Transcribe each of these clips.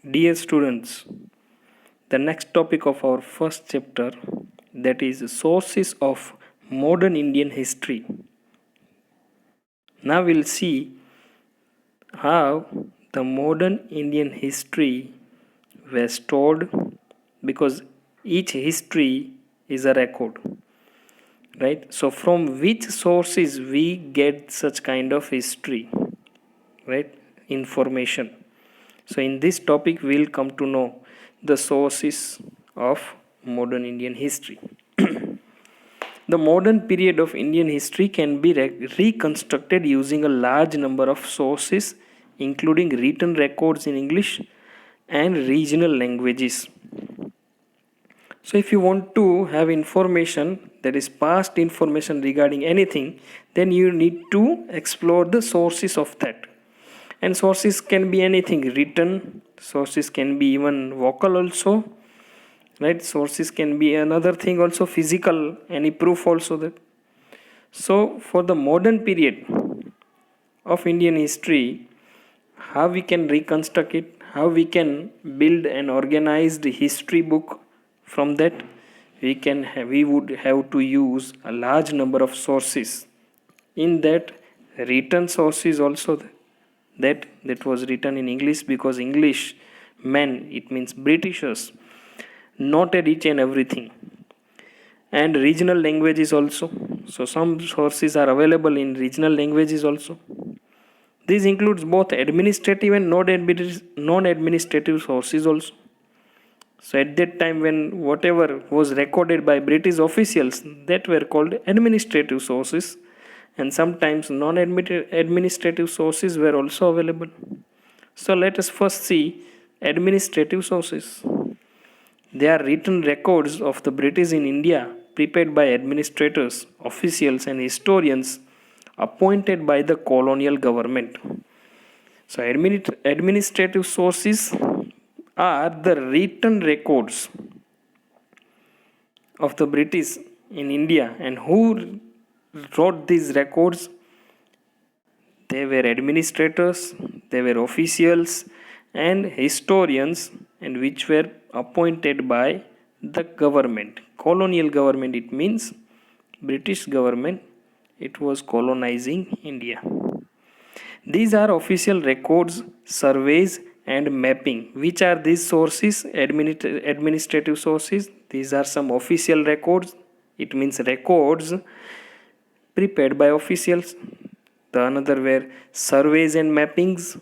Dear students, the next topic of our first chapter, that is sources of modern Indian history. Now we'll see how the modern Indian history was stored, because each history is a record, right? So from which sources we get such kind of history, right? Information. So in this topic we'll come to know the sources of modern Indian history. The modern period of Indian history can be reconstructed using a large number of sources, including written records in English and regional languages. So, if you want to have information, that is past information regarding anything, then you need to explore the sources of that. And sources can be anything written, sources can be even vocal also, right? Sources can be another thing also, physical, any proof also that. So for the modern period of Indian history, how we can reconstruct it, how we can build an organized history book, from that we would have to use a large number of sources. In that, written sources also, that was written in English, because English men, it means Britishers, noted each and everything. And regional languages also, so some sources are available in regional languages also. This includes both administrative and non-administrative sources also. So at that time, when whatever was recorded by British officials, that were called administrative sources, and sometimes non-administrative sources were also available. So let us first see administrative sources. They are written records of the British in India, prepared by administrators, officials, and historians appointed by the colonial government. So, administrative sources are the written records of the British in India, and who wrote these records? They were administrators, they were officials, and historians, and which were appointed by the government. Colonial government, it means British government, it was colonizing India. These are official records, surveys, and mapping. Which are these sources? Administrative sources. These are some official records. It means records prepared by officials. The another were surveys and mappings.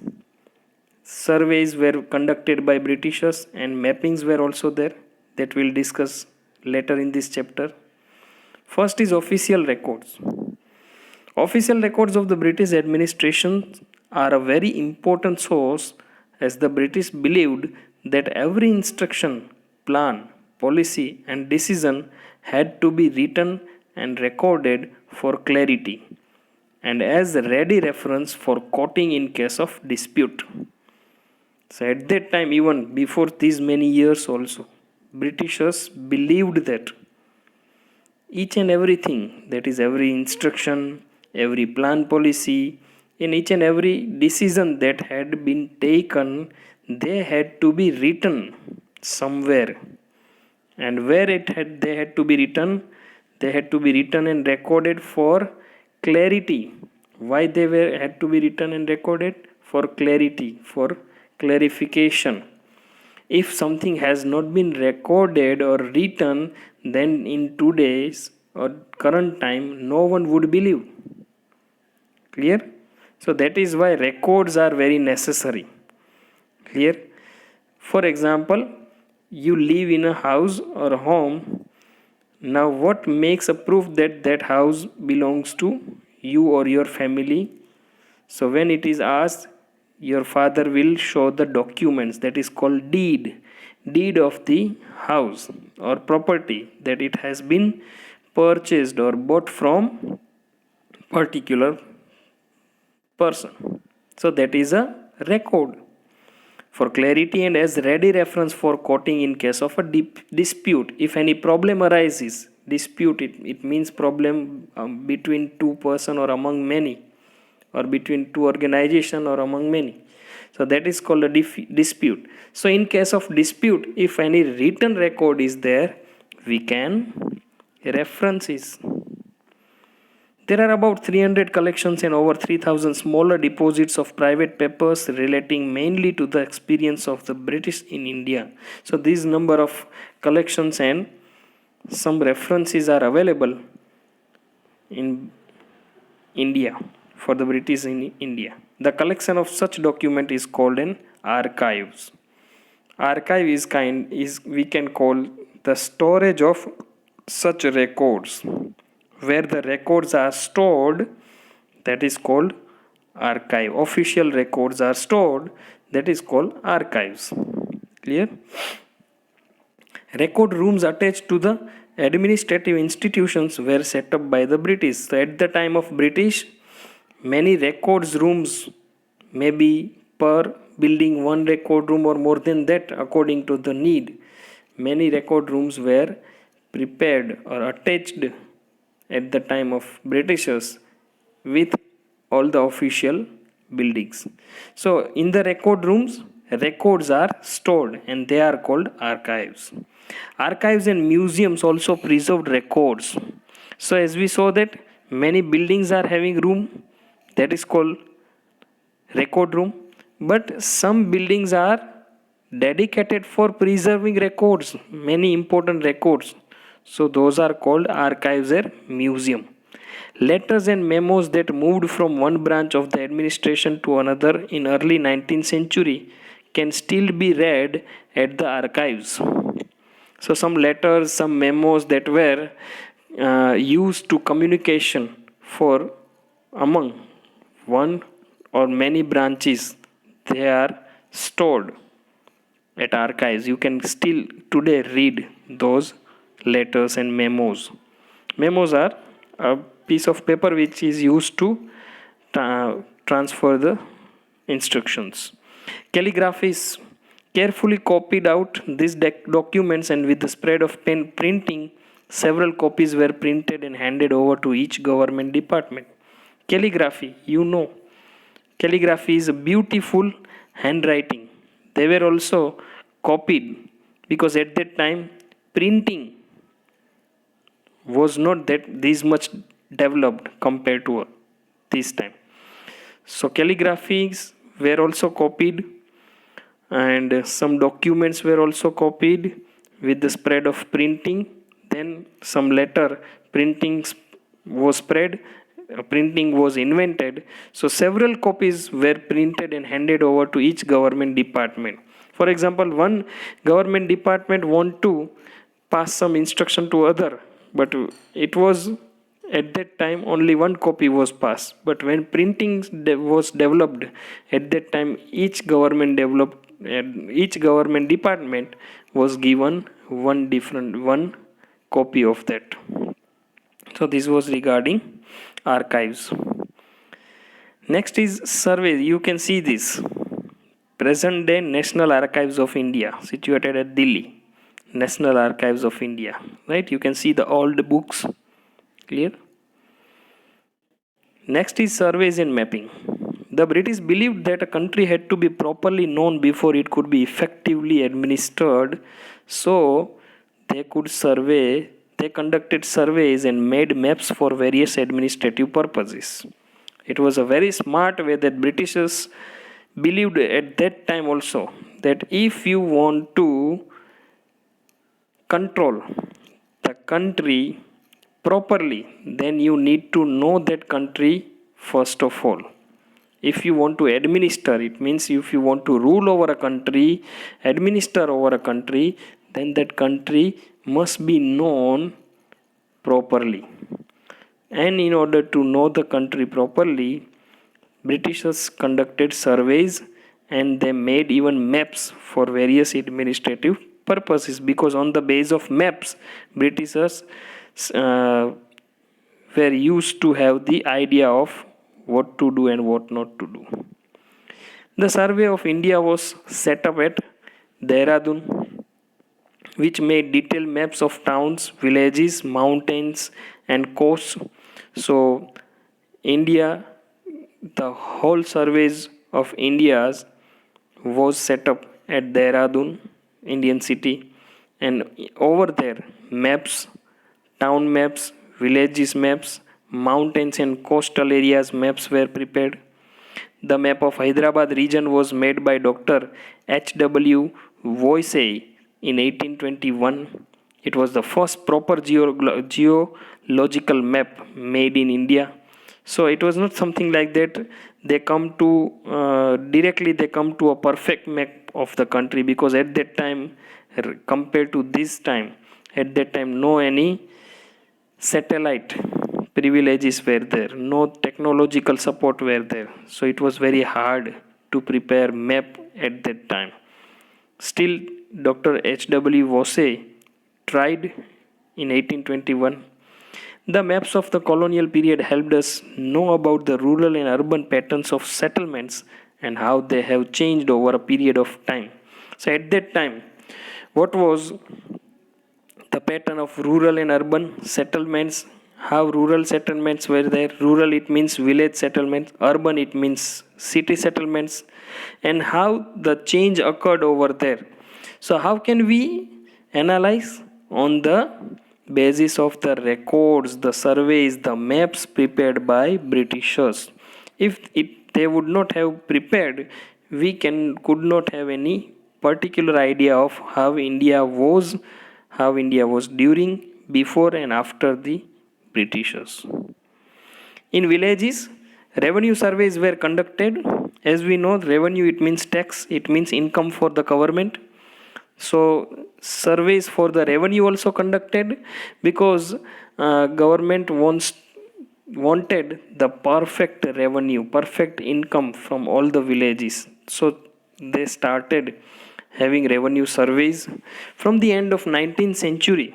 Surveys were conducted by Britishers, and mappings were also there, that we'll discuss later in this chapter. First is official records. Official records of the British administration are a very important source, as the British believed that every instruction, plan, policy, and decision had to be written and recorded for clarity and as a ready reference for quoting in case of dispute. So at that time, even before these many years also, Britishers believed that each and everything, that is every instruction, every plan, policy, in each and every decision that had been taken, they had to be written somewhere. And where they had to be written, they had to be written and recorded for clarity. Why they had to be written and recorded? For clarity, for clarification. If something has not been recorded or written, then in today's or current time, no one would believe. Clear? So that is why records are very necessary. Clear? For example, you live in a house or a home. Now what makes a proof that that house belongs to you or your family? So when it is asked, your father will show the documents, that is called deed of the house or property, that it has been purchased or bought from particular person. So that is a record for clarity and as ready reference for quoting in case of a dispute. If any problem arises, dispute, it means problem between two person or among many, or between two organization or among many. So that is called a dispute. So in case of dispute, if any written record is there, we can reference it. There are about 300 collections and over 3,000 smaller deposits of private papers relating mainly to the experience of the British in India. So this number of collections and some references are available in India for the British in India. The collection of such document is called an archives. Archive is we can call the storage of such records. Where the records are stored, that is called archive. Official records are stored, that is called archives. Clear? Record rooms attached to the administrative institutions were set up by the British. So at the time of British, many records rooms may be per building one record room or more than that according to the need. Many record rooms were prepared or attached at the time of Britishers with all the official buildings. So in the record rooms, records are stored and they are called archives. Archives and museums also preserved records. So as we saw that many buildings are having room, that is called record room, but some buildings are dedicated for preserving records, many important records. So those are called archives or museum. Letters and memos that moved from one branch of the administration to another in early 19th century can still be read at the archives. So some letters, some memos that were used to communication for among one or many branches, they are stored at archives. You can still today read those letters and memos. Memos are a piece of paper which is used to transfer the instructions. Calligraphy is carefully copied out these documents, and with the spread of pen printing, several copies were printed and handed over to each government department. Calligraphy, calligraphy is a beautiful handwriting. They were also copied because at that time printing was not that this much developed compared to this time. So calligraphies were also copied and some documents were also copied with the spread of printing. Then some later printing was spread, printing was invented. So several copies were printed and handed over to each government department. For example, one government department want to pass some instruction to other, but it was at that time only one copy was passed. But when printing was developed, at that time each government department was given one copy of that. So this was regarding archives. Next is survey. You can see this present day National Archives of India situated at Delhi. National Archives of India, right? You can see the old books. Clear? Next is surveys and mapping. The British believed that a country had to be properly known before it could be effectively administered. So they conducted surveys and made maps for various administrative purposes. It was a very smart way that Britishers believed at that time also, that if you want to control the country properly, then you need to know that country first of all. If you want to administer, it means if you want to rule over a country, administer over a country, then that country must be known properly. And in order to know the country properly, Britishers conducted surveys and they made even maps for various administrative purposes, because on the base of maps, Britishers were used to have the idea of what to do and what not to do. The Survey of India was set up at Dehradun, which made detailed maps of towns, villages, mountains, and coasts. So, India, the whole surveys of India's was set up at Dehradun, Indian city, and over there, maps, town maps, villages maps, mountains and coastal areas maps were prepared. The map of Hyderabad region was made by Dr. H.W. Voysey in 1821. It was the first proper geological map made in India. So it was not something like that. They come to directly. They come to a perfect map of the country, because at that time, compared to this time, at that time, no any satellite privileges were there, no technological support were there, so it was very hard to prepare map at that time. Still, Dr. H.W. Voysey tried in 1821. The maps of the colonial period helped us know about the rural and urban patterns of settlements and how they have changed over a period of time. So at that time, what was the pattern of rural and urban settlements, how rural settlements were there. Rural, it means village settlements, urban, it means city settlements, and how the change occurred over there. So how can we analyze? On the basis of the records, the surveys, the maps prepared by Britishers. If they would not have prepared, we could not have any particular idea of how India was during, before, and after the Britishers. In villages, revenue surveys were conducted. As we know, revenue, it means tax, it means income for the government. So surveys for the revenue also conducted, because government wanted the perfect revenue, perfect income from all the villages. So they started having revenue surveys. From the end of 19th century,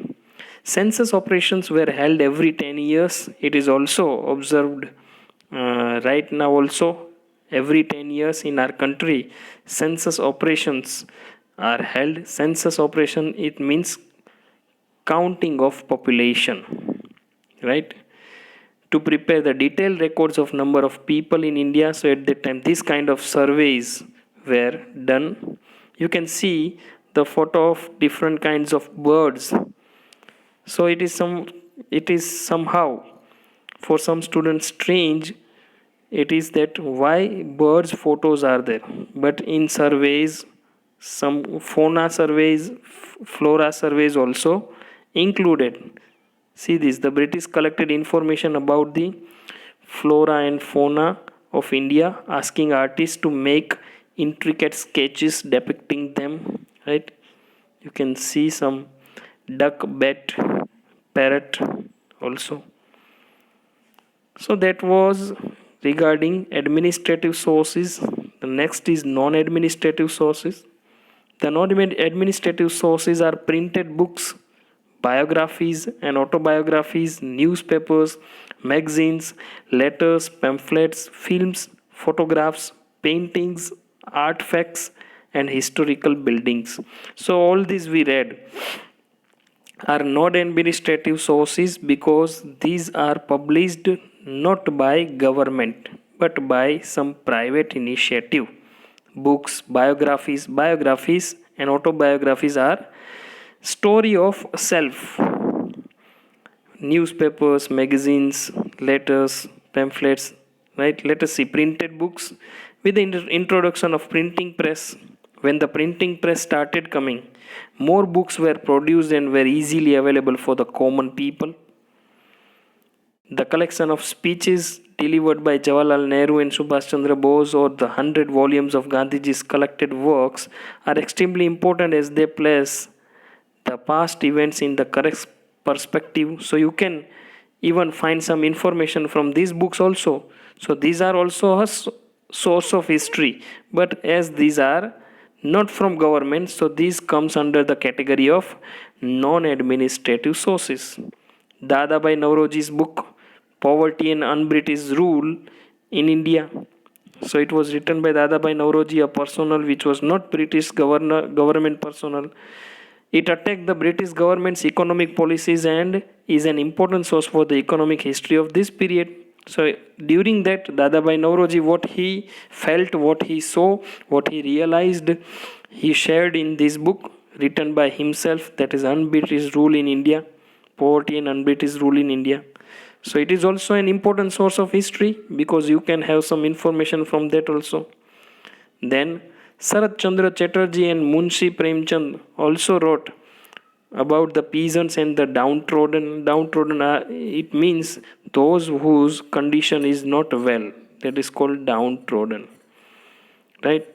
census operations were held every 10 years. It is also observed right now also. Every 10 years in our country, census operations are held. Census operation, it means counting of population, right? To prepare the detailed records of number of people in India. So at that time, this kind of surveys were done. You can see the photo of different kinds of birds. So it is somehow for some students strange. It is that why birds photos are there, but in surveys, some fauna surveys, flora surveys also included. See this, the British collected information about the flora and fauna of India, asking artists to make intricate sketches depicting them, right? You can see some duck, bat, parrot also. So that was regarding administrative sources. The next is non-administrative sources. The non-administrative sources are printed books, biographies and autobiographies, newspapers, magazines, letters, pamphlets, films, photographs, paintings, artifacts, and historical buildings. So all these we read are not administrative sources, because these are published not by government but by some private initiative. Books, biographies and autobiographies are story of self. Newspapers, magazines, letters, pamphlets, right? Let us see printed books. With the introduction of printing press, when the printing press started coming, more books were produced and were easily available for the common people. The collection of speeches delivered by Jawaharlal Nehru and Subhash Chandra Bose, or the 100 volumes of Gandhiji's collected works, are extremely important, as they place the past events in the correct perspective. So you can even find some information from these books also. So these are also a source of history, but as these are not from government, so these comes under the category of non-administrative sources. Dadabhai Naoroji's book Poverty and Un-British Rule in India. So it was written by Dadabhai Naoroji, a personnel which was not British government personnel. It attacked the British government's economic policies and is an important source for the economic history of this period. So during that, Dadabhai Nauroji, what he felt, what he saw, what he realized, he shared in this book written by himself, that is Un-British Rule in India, Poverty and Un-British Rule in India. So it is also an important source of history because you can have some information from that also. Then Sarat Chandra Chatterjee and Munshi Premchand also wrote about the peasants and the downtrodden. Downtrodden, it means those whose condition is not well. That is called downtrodden, right?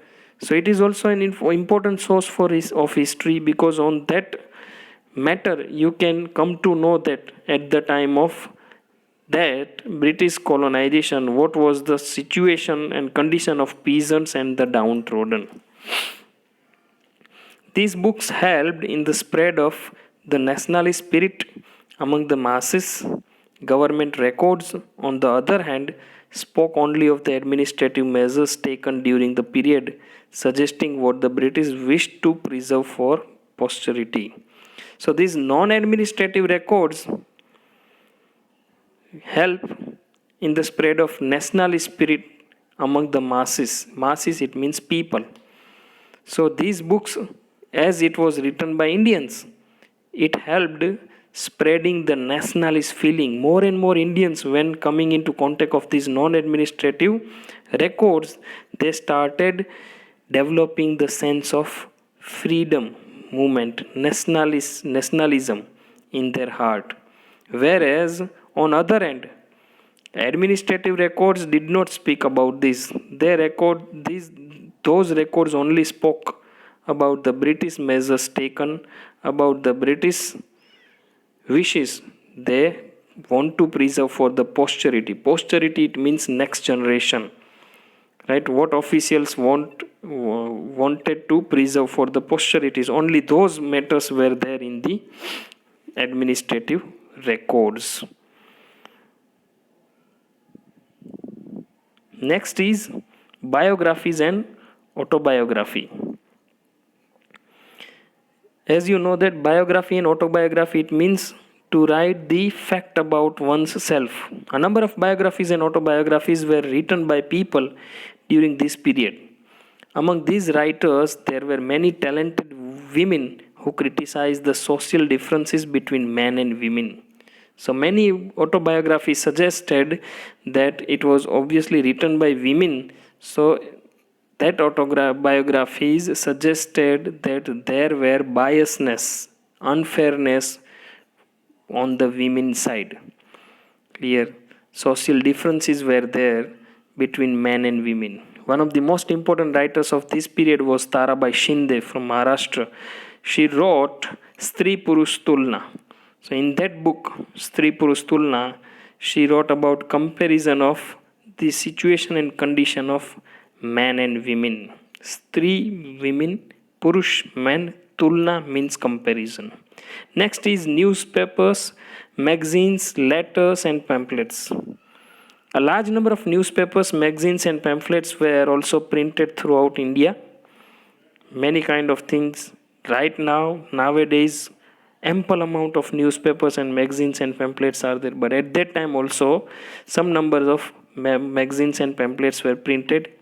So it is also an important source of history, because on that matter you can come to know that at the time of that British colonization, what was the situation and condition of peasants and the downtrodden. These books helped in the spread of the nationalist spirit among the masses. Government records, on the other hand, spoke only of the administrative measures taken during the period, suggesting what the British wished to preserve for posterity. So these non-administrative records help in the spread of nationalist spirit among the masses. Masses, it means people. So these books, as it was written by Indians, it helped spreading the nationalist feeling. More and more Indians, when coming into contact of these non-administrative records, they started developing the sense of freedom movement, nationalism in their heart. Whereas on other end, administrative records did not speak about this. Those records only spoke about the British measures taken, about the British wishes they want to preserve for the posterity. Posterity, it means next generation, right? What officials wanted to preserve for the posterities. Only those matters were there in the administrative records. Next is biographies and autobiography. As you know that biography and autobiography, it means to write the fact about one's self. A number of biographies and autobiographies were written by people during this period. Among these writers, there were many talented women who criticized the social differences between men and women. So many autobiographies suggested that it was obviously written by women. So that autobiographies suggested that there were biasness, unfairness on the women's side. Clear? Social differences were there between men and women. One of the most important writers of this period was Tarabai Shinde from Maharashtra. She wrote Stri Purush Tulna. So in that book, Stri Purush Tulna, she wrote about comparison of the situation and condition of man and women. Stri, women, Purush, men, Tulna means comparison. Next is newspapers, magazines, letters and pamphlets. A large number of newspapers, magazines and pamphlets were also printed throughout India. Many kind of things. Right now, nowadays, ample amount of newspapers and magazines and pamphlets are there. But at that time also, some numbers of magazines and pamphlets were printed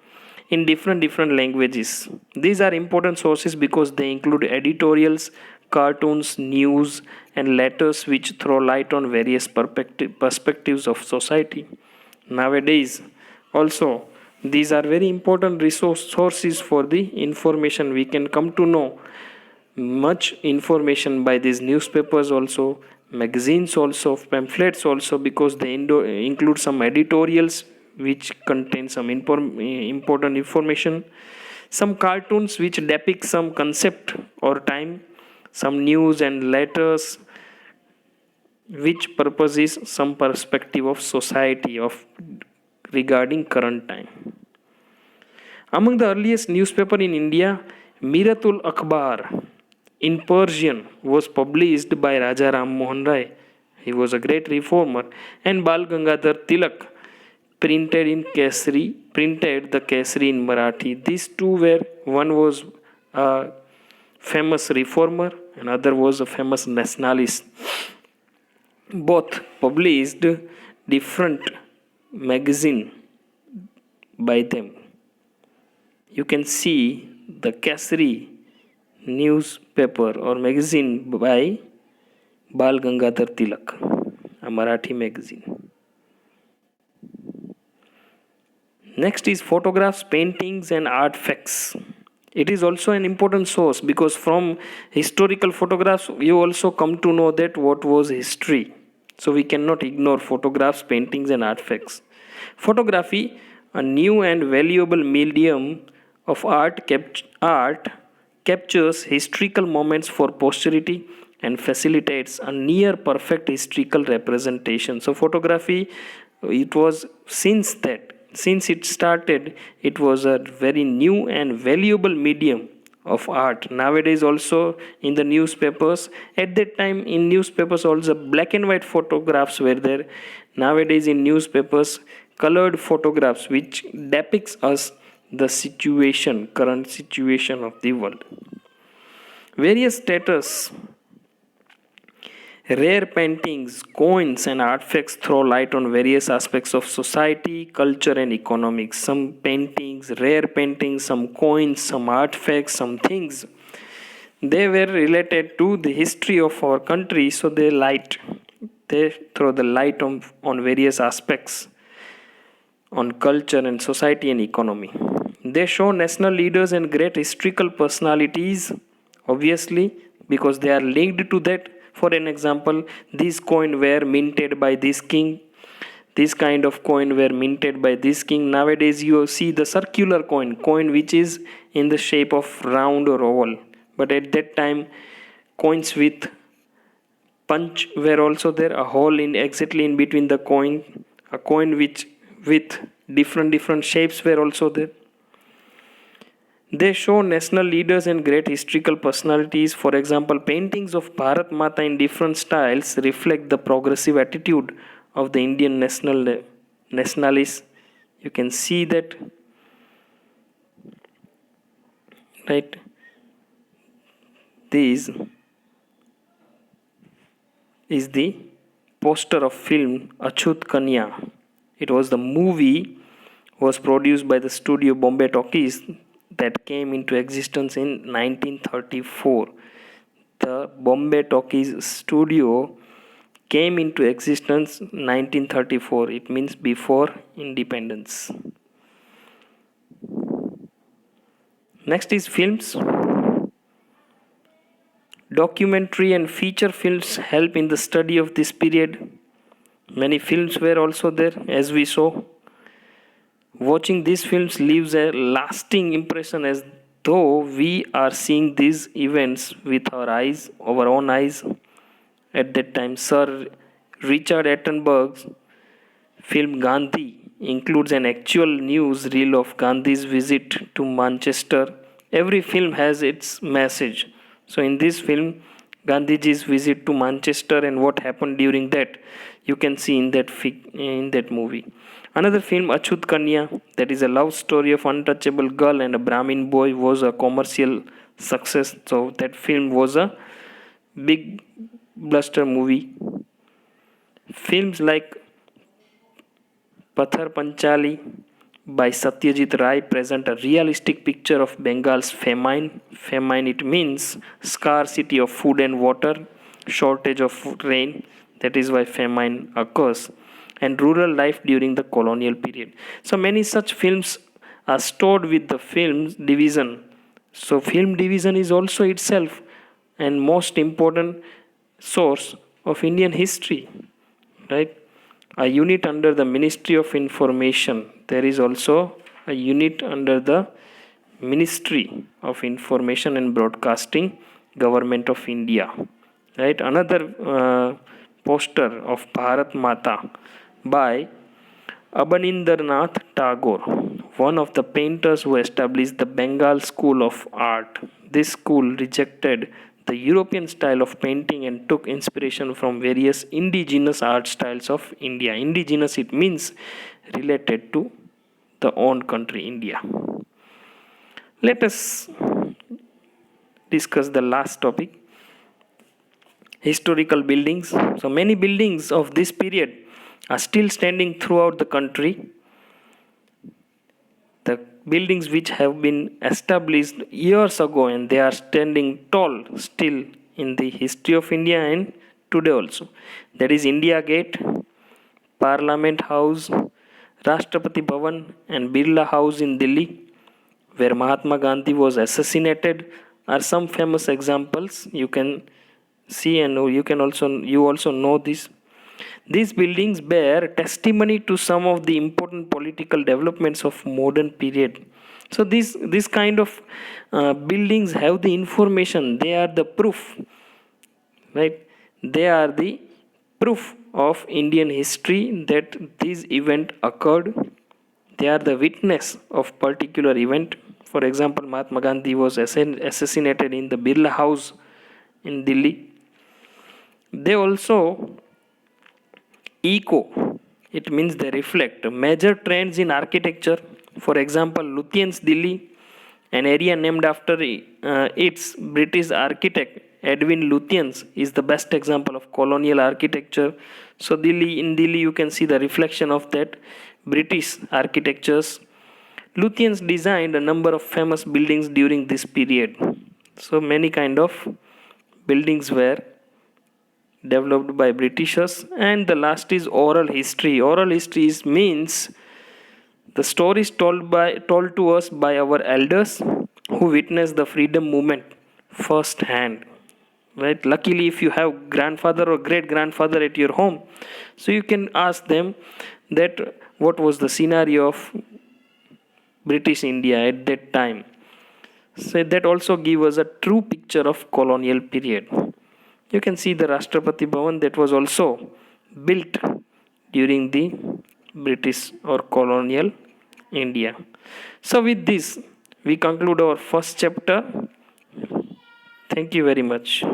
in different languages. These are important sources because they include editorials, cartoons, news, and letters which throw light on various perspectives of society. Nowadays, also, these are very important sources for the information. We can come to know much information by these newspapers also, magazines also, pamphlets also, because they include some editorials which contain some important information, some cartoons which depict some concept or time, some news and letters which purpose is some perspective of society of regarding current time. Among the earliest newspaper in India, Miratul Akhbar in Persian was published by Raja Ram Mohan Rai. He was a great reformer, and Bal Gangadhar Tilak printed the Kesari in Marathi. These two were, one was a famous reformer, another was a famous nationalist. Both published different magazine by them. You can see the Kesari newspaper or magazine by Bal Gangadhar Tilak, a Marathi magazine. Next is photographs, paintings, and artifacts. It is also an important source because from historical photographs you also come to know that what was history. So we cannot ignore photographs, paintings, and artifacts. Photography, a new and valuable medium of art, captures historical moments for posterity and facilitates a near perfect historical representation. So photography, it was since it started, it was a very new and valuable medium of art. Nowadays also in the newspapers, at that time in newspapers also black and white photographs were there. Nowadays in newspapers, colored photographs which depicts us the current situation of the world. Various status, rare paintings, coins, and artifacts throw light on various aspects of society, culture, and economics. Some paintings, rare paintings, some coins, some artifacts, some things, they were related to the history of our country, so they throw the light on various aspects on culture and society and economy. They show national leaders and great historical personalities, obviously, because they are linked to that. For an example, these coins were minted by this king. This kind of coin were minted by this king. Nowadays, you see the circular coin which is in the shape of round or oval. But at that time, coins with punch were also there. A hole exactly in between the coin. A coin which with different shapes were also there. They show national leaders and great historical personalities. For example, paintings of Bharat Mata in different styles reflect the progressive attitude of the Indian nationalists. You can see that, right? This is the poster of film Achut Kanya. It was the movie was produced by the studio Bombay Talkies that came into existence in 1934. The Bombay Talkies studio came into existence 1934. It means before independence. Next is films. Documentary and feature films help in the study of this period. Many films were also there, as we saw. Watching these films leaves a lasting impression as though we are seeing these events with our own eyes. At that time, Sir Richard Attenborough's film Gandhi includes an actual news reel of Gandhi's visit to Manchester. Every film has its message. So in this film, Gandhiji's visit to Manchester and what happened during that, you can see in that movie. Another film, Achut Kanya, that is a love story of untouchable girl and a Brahmin boy, was a commercial success. So that film was a big bluster movie. Films like Pathar Panchali by Satyajit Ray present a realistic picture of Bengal's famine. Famine, it means scarcity of food and water, shortage of rain. That is why famine occurs. And rural life during the colonial period. So many such films are stored with the film division. So film division is also itself and most important source of Indian history, right? A unit under the Ministry of Information. There is also a unit under the Ministry of Information and Broadcasting, Government of India, right? Another poster of Bharat Mata by Abanindranath Tagore, one of the painters who established the Bengal School of Art. This school rejected the European style of painting and took inspiration from various indigenous art styles of India. Indigenous, it means related to the own country, India. Let us discuss the last topic, historical buildings. So many buildings of this period are still standing throughout the country. The buildings which have been established years ago and they are standing tall still in the history of India and today also. That is India Gate, Parliament House, Rashtrapati Bhavan, and Birla House in Delhi, where Mahatma Gandhi was assassinated, are some famous examples you can see, and you also know this. These buildings bear testimony to some of the important political developments of modern period. So this kind of buildings have the information. They are the proof, right? They are the proof of Indian history that this event occurred. They are the witness of particular event. For example, Mahatma Gandhi was assassinated in the Birla House in Delhi. They also echo, it means they reflect major trends in architecture. For example, Lutyens Delhi, an area named after its British architect Edwin Lutyens, is the best example of colonial architecture. So in Delhi you can see the reflection of that British architectures. Lutyens designed a number of famous buildings during this period. So many kind of buildings were developed by Britishers. And the last is oral history. Oral history means the stories told to us by our elders who witnessed the freedom movement firsthand. Right? Luckily, if you have grandfather or great grandfather at your home, so you can ask them that what was the scenario of British India at that time. So that also gives us a true picture of colonial period. You can see the Rashtrapati Bhavan that was also built during the British or colonial India. So with this, we conclude our first chapter. Thank you very much.